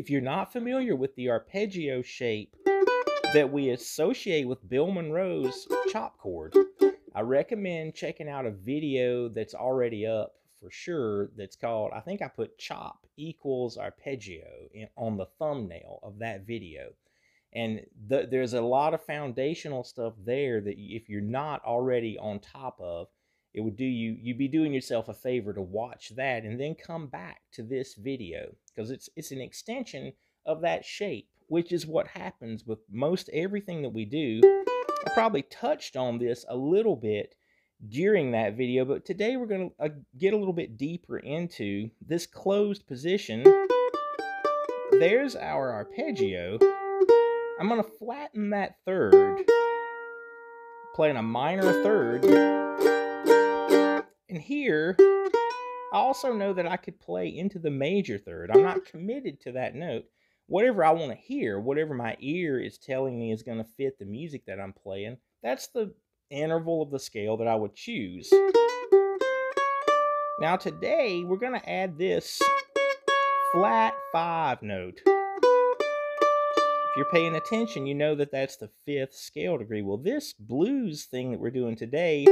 If you're not familiar with the arpeggio shape that we associate with Bill Monroe's chop chord, I recommend checking out a video that's already up for sure that's called, I think I put chop equals arpeggio on the thumbnail of that video. And there's a lot of foundational stuff there that if you're not already on top of, it would do you'd be doing yourself a favor to watch that and then come back to this video, because it's an extension of that shape, which is what happens with most everything that we do. I probably touched on this a little bit during that video, but today we're going to get a little bit deeper into this closed position. There's our arpeggio. I'm going to flatten that third, playing a minor third. And here, I also know that I could play into the major third. I'm not committed to that note. Whatever I want to hear, whatever my ear is telling me is going to fit the music that I'm playing, that's the interval of the scale that I would choose. Now today, we're going to add this flat 5 note. If you're paying attention, you know that that's the 5th scale degree. Well, this blues thing that we're doing today,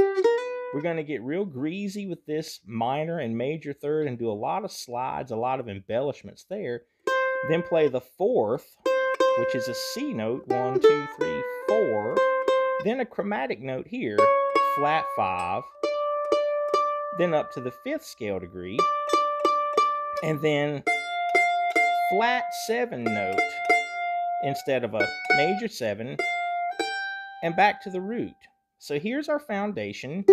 we're going to get real greasy with this minor and major third and do a lot of slides, a lot of embellishments there. Then play the 4th, which is a C note, 1, 2, 3, 4. Then a chromatic note here, flat 5. Then up to the 5th scale degree. And then flat 7 note instead of a major 7. And back to the root. So here's our foundation.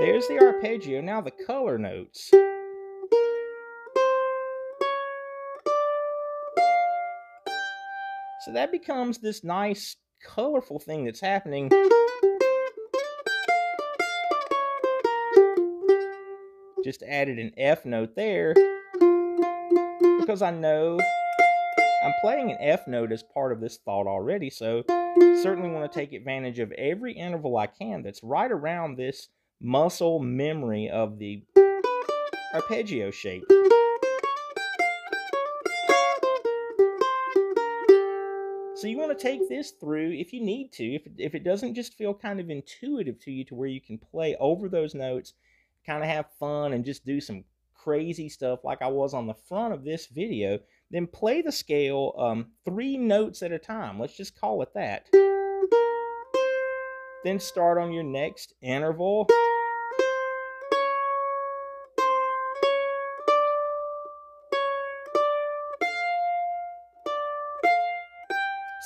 There's the arpeggio. Now the color notes. So that becomes this nice, colorful thing that's happening. Just added an F note there because I know I'm playing an F note as part of this thought already, so certainly want to take advantage of every interval I can that's right around this muscle memory of the arpeggio shape. So you want to take this through if you need to, if it doesn't just feel kind of intuitive to you to where you can play over those notes, kind of have fun and just do some crazy stuff like I was on the front of this video, then play the scale 3 notes at a time. Let's just call it that. Then start on your next interval.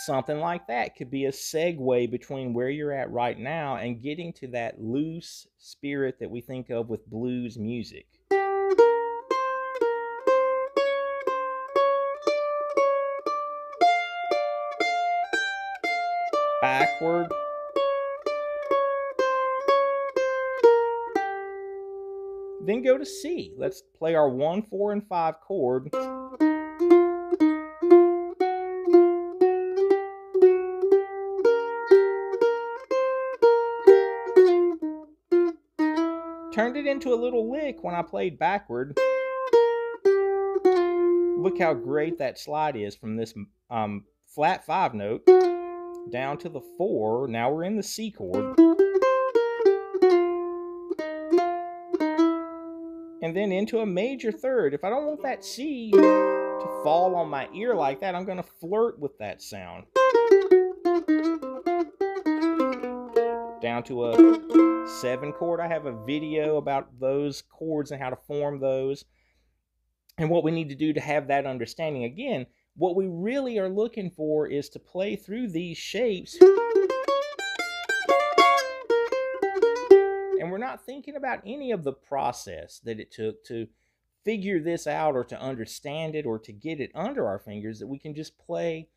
Something like that could be a segue between where you're at right now and getting to that loose spirit that we think of with blues music. Backward. Then go to C. Let's play our 1, 4, and 5 chord. Turned it into a little lick when I played backward. Look how great that slide is from this flat 5 note down to the 4. Now we're in the C chord. And then into a major third. If I don't want that C to fall on my ear like that, I'm going to flirt with that sound. Down to a 7 chord. I have a video about those chords and how to form those and what we need to do to have that understanding. Again, what we really are looking for is to play through these shapes, and we're not thinking about any of the process that it took to figure this out or to understand it or to get it under our fingers, that we can just play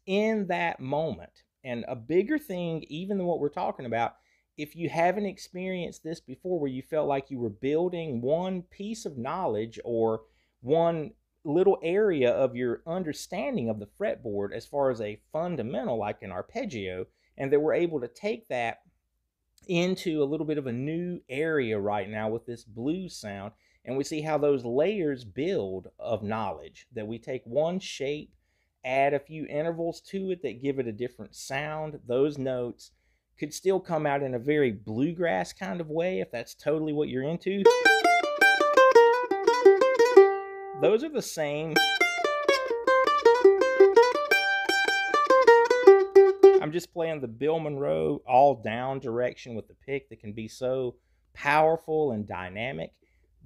in that moment. And a bigger thing even than what we're talking about, if you haven't experienced this before where you felt like you were building one piece of knowledge or one little area of your understanding of the fretboard as far as a fundamental like an arpeggio, and that we're able to take that into a little bit of a new area right now with this blues sound, and we see how those layers build of knowledge, that we take one shape, add a few intervals to it that give it a different sound. Those notes could still come out in a very bluegrass kind of way if that's totally what you're into. Those are the same. I'm just playing the Bill Monroe all down direction with the pick that can be so powerful and dynamic.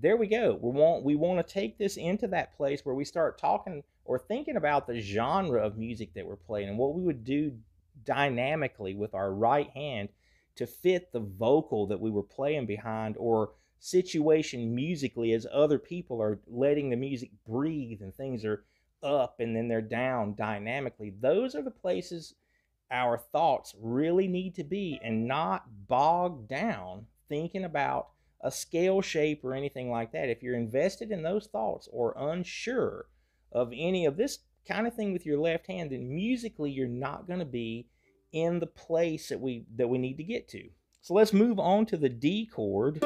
There we go. We want to take this into that place where we start talking or thinking about the genre of music that we're playing and what we would do dynamically with our right hand to fit the vocal that we were playing behind, or situation musically as other people are letting the music breathe and things are up and then they're down dynamically. Those are the places our thoughts really need to be, and not bogged down thinking about a scale shape or anything like that. If you're invested in those thoughts or unsure of any of this kind of thing with your left hand, then musically you're not going to be in the place that we need to get to. So let's move on to the D chord.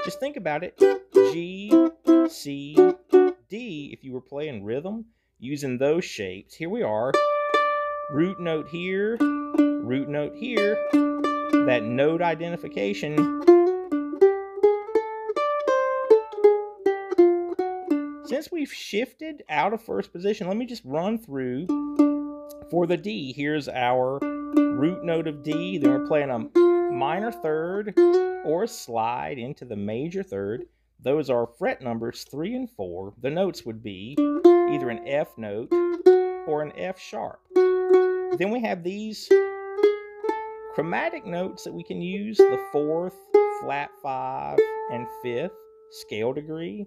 Just think about it. G, C, D, if you were playing rhythm using those shapes. Here we are. Root note here, root note here. That note identification. Since we've shifted out of first position, let me just run through for the D. Here's our root note of D. Then we're playing a minor third or a slide into the major third. Those are fret numbers 3 and 4. The notes would be either an F note or an F sharp. Then we have these chromatic notes that we can use, the 4th, flat 5, and 5th scale degree.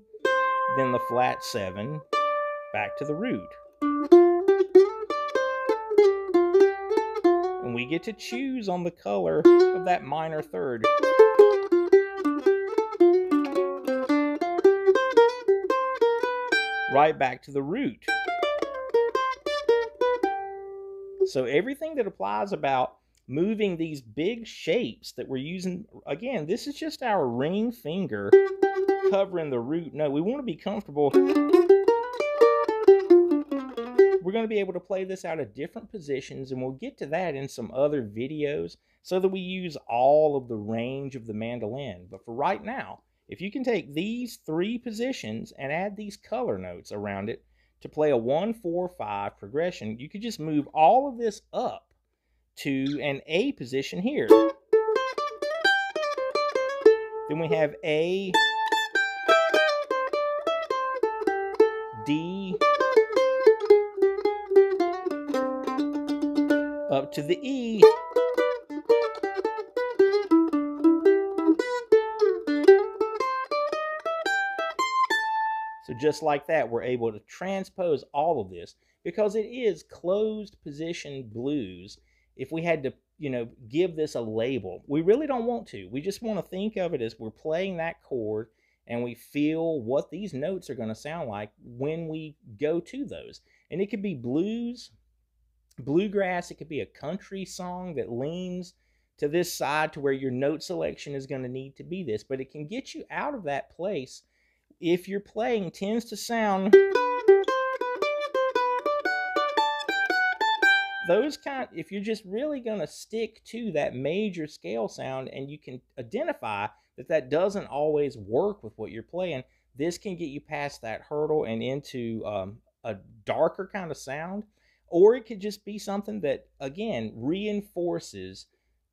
Then the flat 7, back to the root. And we get to choose on the color of that minor third. Right back to the root. So everything that applies about moving these big shapes that we're using, again, this is just our ring finger covering the root note. We want to be comfortable. We're going to be able to play this out of different positions, and we'll get to that in some other videos so that we use all of the range of the mandolin. But for right now, if you can take these 3 positions and add these color notes around it to play a 1-4-5 progression, you could just move all of this up to an A position here. Then we have A, D, up to the E. So just like that, we're able to transpose all of this because it is closed position blues. If we had to, give this a label, we really don't want to. We just want to think of it as we're playing that chord and we feel what these notes are going to sound like when we go to those. And it could be blues, bluegrass, it could be a country song that leans to this side to where your note selection is going to need to be this, but it can get you out of that place if your playing tends to sound if you're just really going to stick to that major scale sound and you can identify that doesn't always work with what you're playing, this can get you past that hurdle and into a darker kind of sound. Or it could just be something that, again, reinforces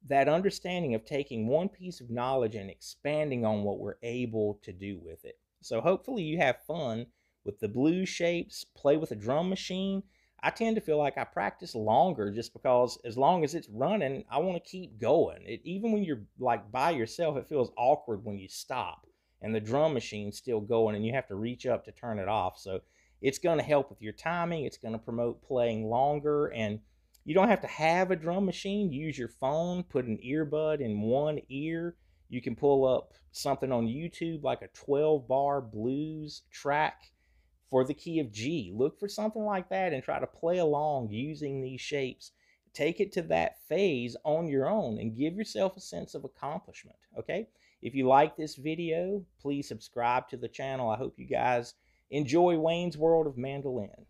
that understanding of taking one piece of knowledge and expanding on what we're able to do with it. So hopefully you have fun with the blues shapes, play with a drum machine. I tend to feel like I practice longer just because as long as it's running, I want to keep going. Even when you're like by yourself, it feels awkward when you stop and the drum machine's still going and you have to reach up to turn it off. So it's going to help with your timing. It's going to promote playing longer, and you don't have to have a drum machine. Use your phone, put an earbud in one ear. You can pull up something on YouTube like a 12-bar blues track for the key of G. Look for something like that and try to play along using these shapes. take it to that phase on your own and give yourself a sense of accomplishment, okay? If you like this video, please subscribe to the channel. I hope you guys enjoy Wayne's World of Mandolin.